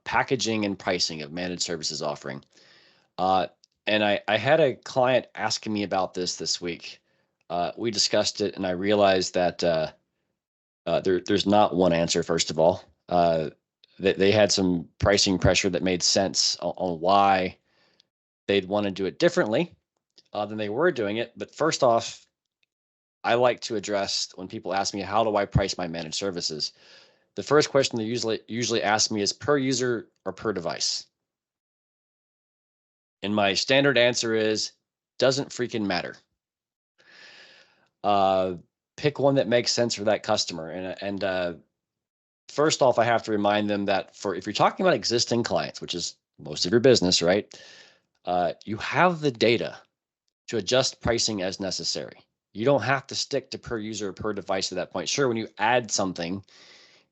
packaging and pricing of managed services offering. And I had a client asking me about this week. We discussed it, and I realized that there's not one answer. First of all, that they had some pricing pressure that made sense on why they'd want to do it differently than they were doing it. But first off, I like to address when people ask me, how do I price my managed services? The first question they usually ask me is per user or per device. And my standard answer is, doesn't freaking matter. Pick one that makes sense for that customer. And first off, I have to remind them that if you're talking about existing clients, which is most of your business, right? You have the data to adjust pricing as necessary. You don't have to stick to per user or per device at that point. Sure, when you add something,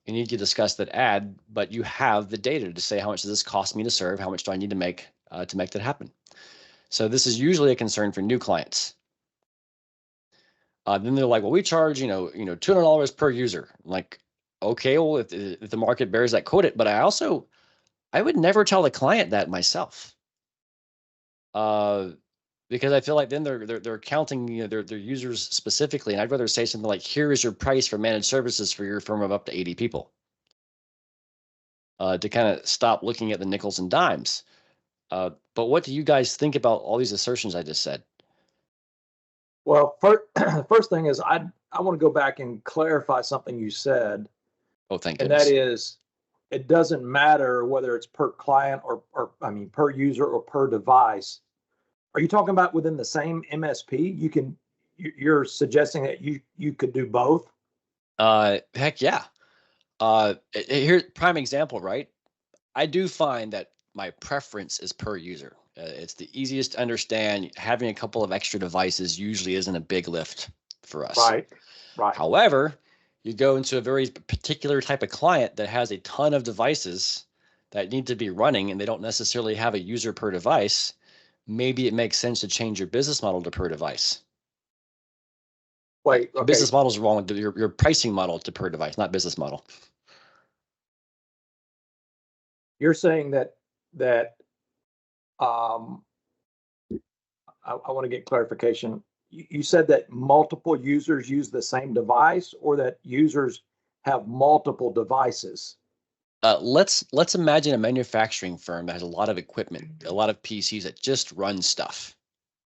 you need to discuss that ad, but you have the data to say, how much does this cost me to serve? How much do I need to make that happen? So this is usually a concern for new clients. Then they're like, well, we charge, $200 per user. I'm like, okay, well, if the market bears that, quote it. But I would never tell the client that myself. Because I feel like then they're counting their users specifically, and I'd rather say something like, here is your price for managed services for your firm of up to 80 people, to kind of stop looking at the nickels and dimes. But what do you guys think about all these assertions I just said? Well, first thing is I want to go back and clarify something you said. Oh, thank and goodness. that is, it doesn't matter whether it's per client or per user or per device. Are you talking about within the same MSP? You're suggesting that you could do both? Heck yeah. Here's prime example, right? I do find that my preference is per user. It's the easiest to understand. Having a couple of extra devices usually isn't a big lift for us. Right. However, you go into a very particular type of client that has a ton of devices that need to be running, and they don't necessarily have a user per device. Maybe it makes sense to change your business model to per device. Wait, okay. Business model is wrong. Your pricing model to per device, not business model. You're saying that I want to get clarification. You said that multiple users use the same device, or that users have multiple devices? Let's imagine a manufacturing firm that has a lot of equipment, a lot of PCs that just run stuff.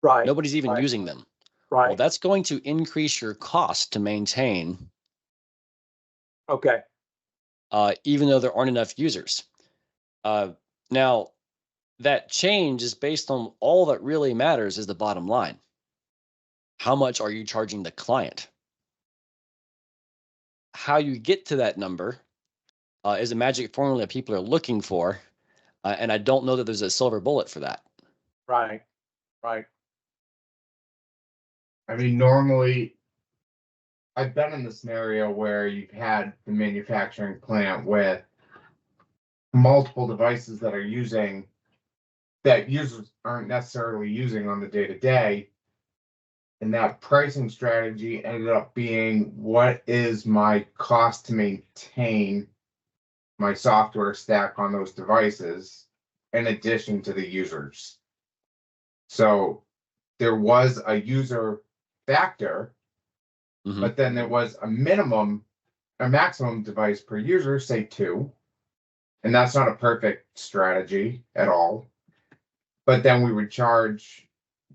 Right. Nobody's even using them. Right. Well, that's going to increase your cost to maintain. Okay. Even though there aren't enough users. Now, that change is based on all that really matters is the bottom line. How much are you charging the client? How you get to that number is a magic formula that people are looking for. And I don't know that there's a silver bullet for that. Right. I mean, normally, I've been in the scenario where you've had the manufacturing plant with multiple devices that users aren't necessarily using on the day-to-day. And that pricing strategy ended up being, what is my cost to maintain my software stack on those devices in addition to the users? So there was a user factor, but then there was a maximum device per user, say 2. And that's not a perfect strategy at all. But then we would charge,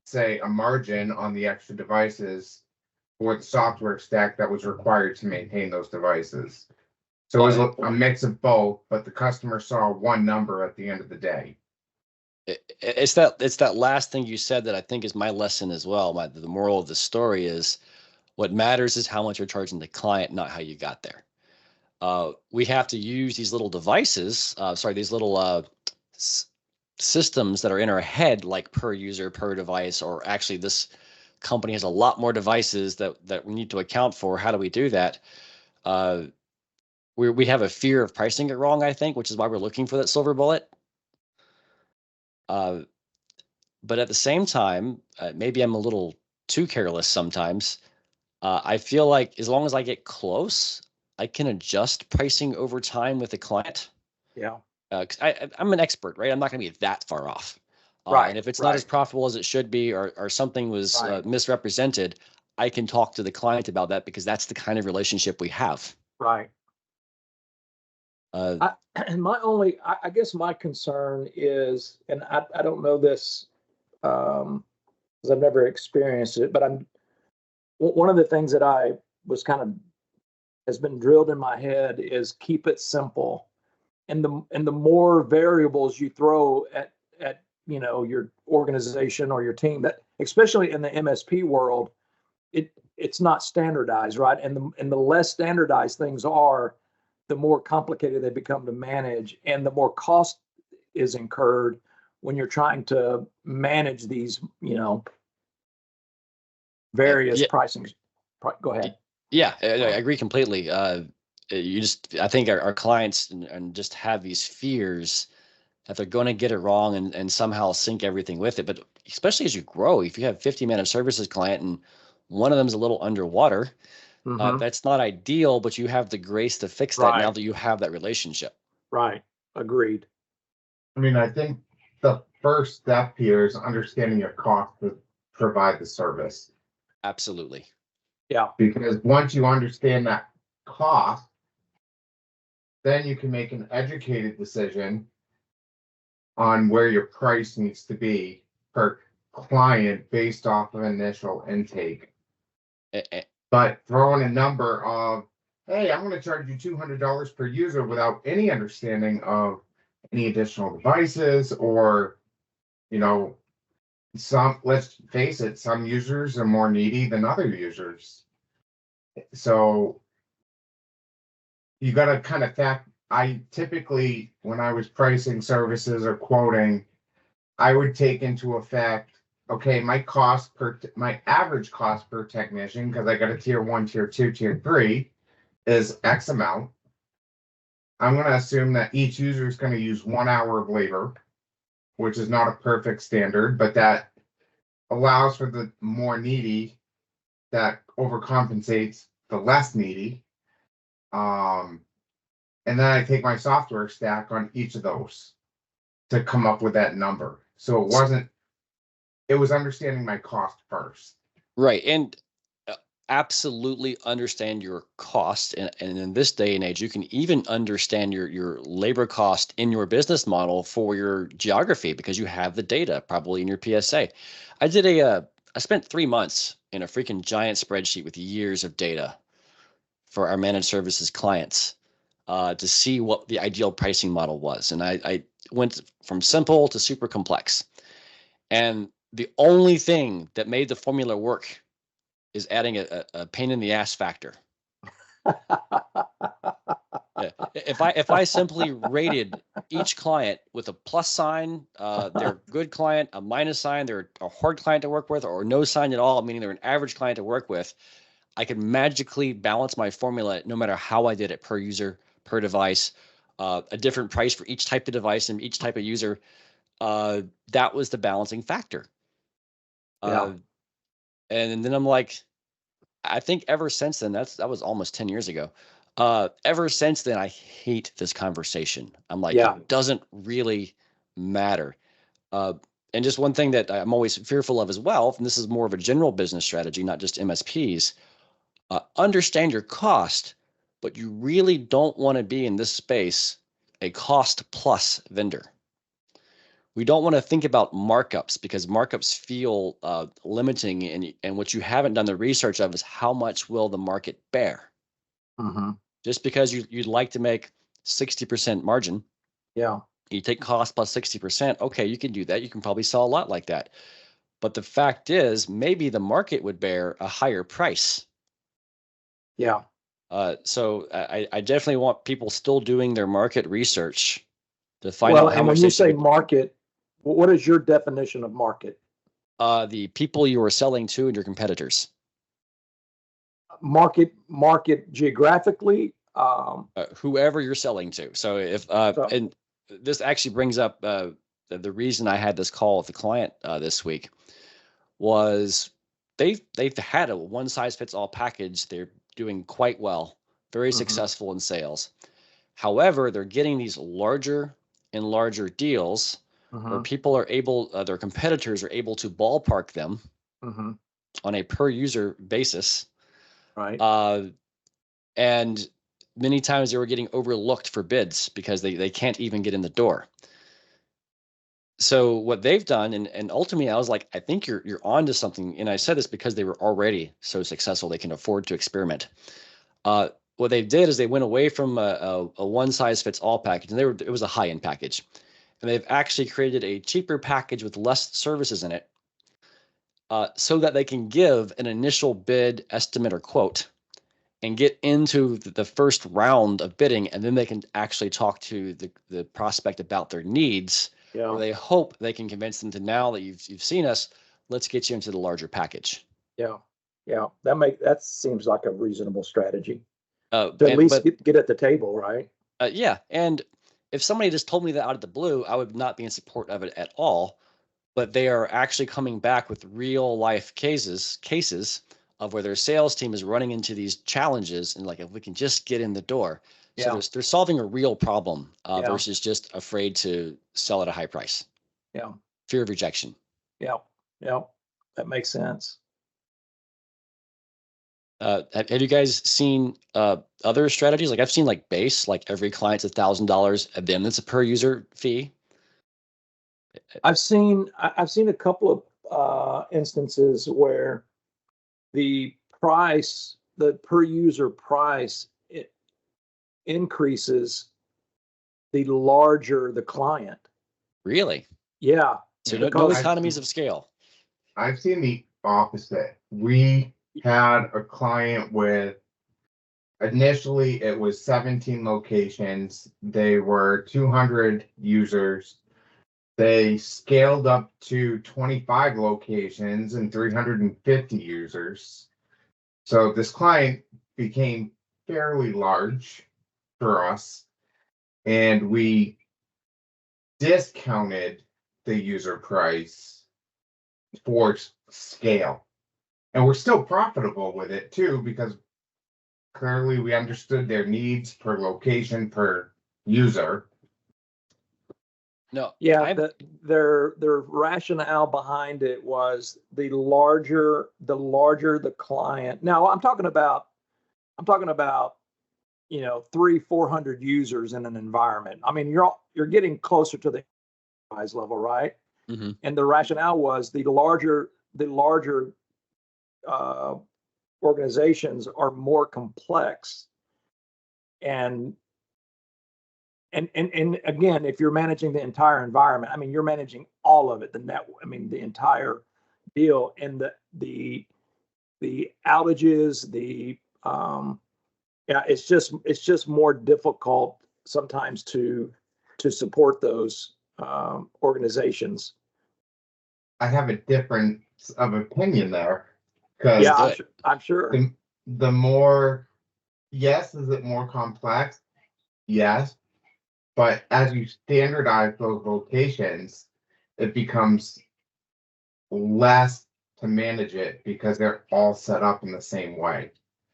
say, a margin on the extra devices for the software stack that was required to maintain those devices. So it was a mix of both, but the customer saw one number at the end of the day. It's that last thing you said that I think is my lesson as well. The moral of the story is, what matters is how much you're charging the client, not how you got there. We have to use these little devices, these little systems that are in our head, like per user, per device, or actually this company has a lot more devices that we need to account for. How do we do that? We have a fear of pricing it wrong, I think, which is why we're looking for that silver bullet. But at the same time, maybe I'm a little too careless sometimes. I feel like as long as I get close, I can adjust pricing over time with the client. Yeah. 'Cause I'm an expert, right? I'm not going to be that far off. Right, And if it's not as right, profitable as it should be, or something was right, misrepresented, I can talk to the client about that because that's the kind of relationship we have. right. Uh, And I guess my concern is, and I don't know this because I've never experienced it, but one of the things that I was kind of has been drilled in my head is keep it simple. And the more variables you throw at your organization or your team, that especially in the MSP world, it's not standardized, right? And the less standardized things are, the more complicated they become to manage, and the more cost is incurred when you're trying to manage these, various yeah, pricing. Go ahead. yeah, I agree completely. I think our clients and just have these fears that they're going to get it wrong and somehow sync everything with it. But especially as you grow, if you have 50 managed services client and one of them is a little underwater, Mm-hmm. that's not ideal, but you have the grace to fix that now Right, that you have that relationship. right. Agreed. I mean, I think the first step here is understanding your cost to provide the service. Absolutely. Yeah, Because once you understand that cost, then you can make an educated decision on where your price needs to be per client based off of initial intake. Eh, eh, But throwing a number of, hey, I'm going to charge you $200 per user without any understanding of any additional devices or, you know, let's face it, some users are more needy than other users. So you got to kind of I typically, when I was pricing services or quoting, I would take into effect, okay, my average cost per technician, because I got a tier 1, tier 2, tier 3, is X amount. I'm going to assume that each user is going to use 1 hour of labor, which is not a perfect standard, but that allows for the more needy that overcompensates the less needy. Um, and then I take my software stack on each of those to come up with that number. So it was understanding my cost first. right. And absolutely understand your cost. And in this day and age, you can even understand your labor cost in your business model for your geography because you have the data probably in your PSA. I spent 3 months in a freaking giant spreadsheet with years of data for our managed services clients to see what the ideal pricing model was. And I went from simple to super complex. And the only thing that made the formula work is adding a pain in the ass factor. Yeah. If I simply rated each client with a plus sign, they're a good client, a minus sign, they're a hard client to work with, or no sign at all, meaning they're an average client to work with, I could magically balance my formula no matter how I did it per user, per device, a different price for each type of device and each type of user. That was the balancing factor. yeah, Uh, and then I'm like, I think ever since then, that was almost 10 years ago. Ever since then, I hate this conversation. I'm like, yeah. it doesn't really matter. Uh, and just one thing that I'm always fearful of as well, and this is more of a general business strategy, not just MSPs, understand your cost, but you really don't want to be in this space a cost plus vendor. We don't want to think about markups because markups feel limiting, and what you haven't done the research of is how much will the market bear. Mm-hmm. Just because you'd like to make 60% margin, Yeah, you take cost plus 60%. Okay, you can do that. You can probably sell a lot like that. But the fact is, maybe the market would bear a higher price. yeah. So I definitely want people still doing their market research to find Well, out how and when much you they should say be. market, what is your definition of market? The people you are selling to and your competitors, Market geographically. whoever you're selling to. So if So, and this actually brings up the reason I had this call with the client this week was they've had a one size fits all package. They're doing quite well, very mhm, successful in sales. However, they're getting these larger in larger deals where Mhm. people are able, their competitors are able to ballpark them Mhm. on a per user basis. Right. And many times they were getting overlooked for bids because they can't even get in the door. So what they've done, and ultimately I was like, I think you're onto something. And I said this because they were already so successful they can afford to experiment. What they did is they went away from a one size fits all package, and it was a high end package, and they've actually created a cheaper package with less services in it, so that they can give an initial bid estimate or quote and get into the first round of bidding, and then they can actually talk to the prospect about their needs, where Yeah. they hope they can convince them to, now that you've seen us, let's get you into the larger package. Yeah. Yeah. That seems like a reasonable strategy Uh, to at and least but get at the table, right? Yeah, and if somebody just told me that out of the blue, I would not be in support of it at all. But they are actually coming back with real life cases of where their sales team is running into these challenges, and like, if we can just get in the door. So Yeah. they're solving a real problem, Yeah. versus just afraid to sell at a high price. Yeah. Fear of rejection. Yeah. Yeah. That makes sense. Have you guys seen other strategies? Like, I've seen like base, like every client's $1,000, and then it's a per user fee. I've seen a couple of instances where the the per user price, it increases the larger the client. Really? Yeah, So Yeah, no because economies of scale. I've seen the opposite. We had a client with initially it was 17 locations. They were 200 users. They scaled up to 25 locations and 350 users. So this client became fairly large for us, and we discounted the user price for scale. And we're still profitable with it too, because clearly we understood their needs per location, per user. No, yeah, I'm their rationale behind it was the larger the client. Now I'm talking about, you know, 300-400 users in an environment. I mean, you're getting closer to the enterprise level, right? mhm. And the rationale was the larger uh, organizations are more complex, and and again, if you're managing the entire environment, I mean, you're managing all of it, I mean, the entire deal, and the outages, yeah, it's just more difficult sometimes to support those organizations. I have a difference of opinion there, Let's Yeah, because do it. I'm sure. the more, yes, is it more complex? Yes. But as you standardize those locations, it becomes less to manage it because they're all set up in the same way.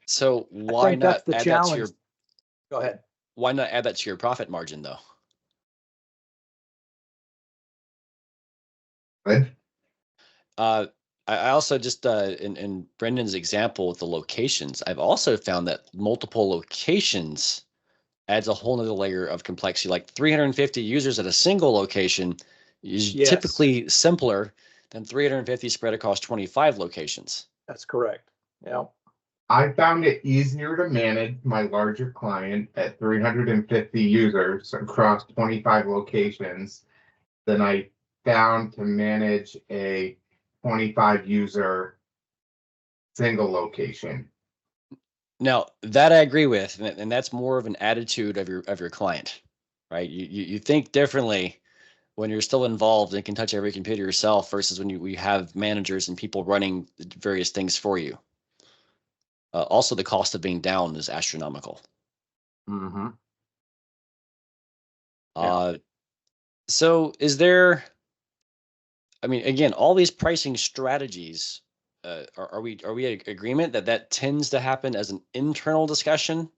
So I think that's the challenge. Go ahead. why not add that to your profit margin though? Good. Uh, I also just, in Brendan's example with the locations, I've also found that multiple locations adds a whole nother layer of complexity. Like 350 users at a single location is Yes, typically simpler than 350 spread across 25 locations. that's correct. Yeah. I found it easier to manage my larger client at 350 users across 25 locations than I found to manage a 25 user single location. Now that I agree with, and that's more of an attitude of your client, right? You think differently when you're still involved and can touch every computer yourself versus when we have managers and people running various things for you. Also, the cost of being down is astronomical. Mm-hmm. Yeah. Uh, so is there, I mean, again, all these pricing strategies, are we in agreement that that tends to happen as an internal discussion,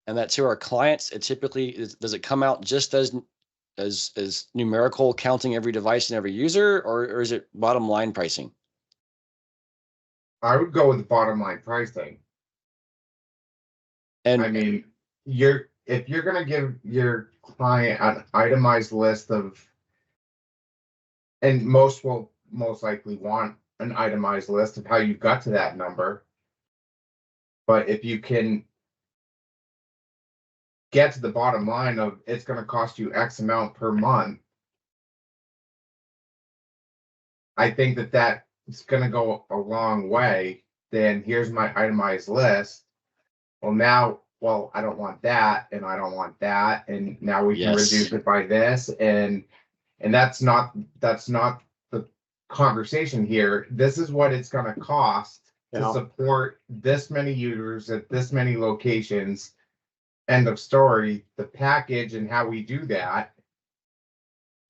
and that to our clients, it typically does it come out just as as numerical, counting every device and every user, or is it bottom line pricing? I would go with the bottom line pricing. And I mean, if you're gonna give your client an itemized list of, and most will most likely want an itemized list of how you got to that number. But if you can get to the bottom line of it's going to cost you X amount per month, I think that that's going to go a long way. Then here's my itemized list. Well, now, well, I don't want that, and I don't want that, and now we can yes, reduce it by this, and that's not the conversation here. This is what it's going to cost to Yeah. support this many users at this many locations. End of story. The package and how we do that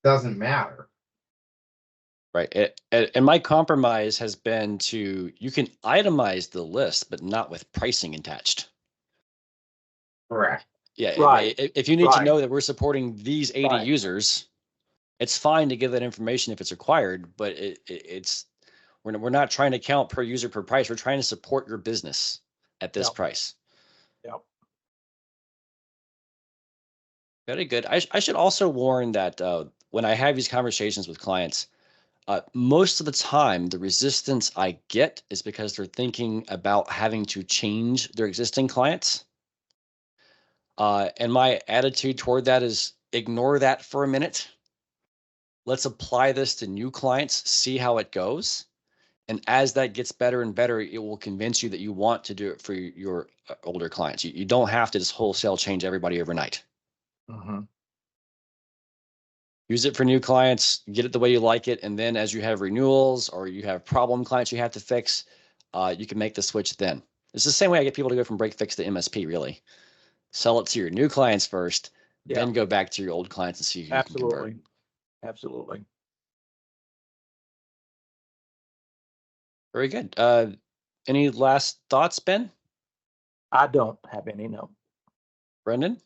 doesn't matter. right. And my compromise has been to, you can itemize the list, but not with pricing attached. Correct. Yeah. Right. If you need to Right. know that we're supporting these 80 Right. users, it's fine to give that information if it's required, but we're not trying to count per user per price. We're trying to support your business at this Yep. price. Yep. Very good. I should also warn that when I have these conversations with clients, most of the time, the resistance I get is because they're thinking about having to change their existing clients. And my attitude toward that is ignore that for a minute. Let's apply this to new clients, see how it goes. And as that gets better and better, it will convince you that you want to do it for your older clients. You don't have to just wholesale change everybody overnight. Mm-hmm. Use it for new clients, get it the way you like it. And then as you have renewals or you have problem clients you have to fix, you can make the switch then. It's the same way I get people to go from break fix to MSP, really. Sell it to your new clients first, Yeah. then go back to your old clients and see who you can convert. Absolutely. Absolutely. Very good. Any last thoughts, Ben? I don't have any, no. Brendan?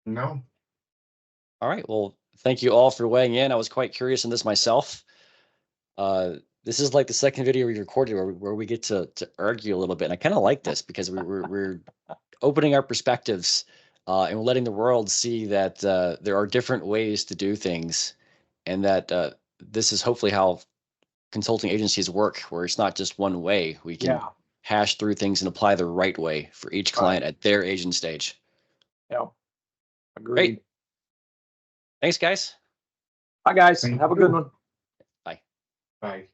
No. All right. Well, thank you all for weighing in. I was quite curious in this myself. This is like the second video we recorded where we get to argue a little bit. And I kind of like this because we're opening our perspectives and we're letting the world see that there are different ways to do things, and that this is hopefully how consulting agencies work, where it's not just one way. We can Yeah. hash through things and apply the right way for each client at their age and stage. Yeah. Agreed. Great. Thanks, guys. Bye, guys. Thank Have a good you. one. Bye. Bye.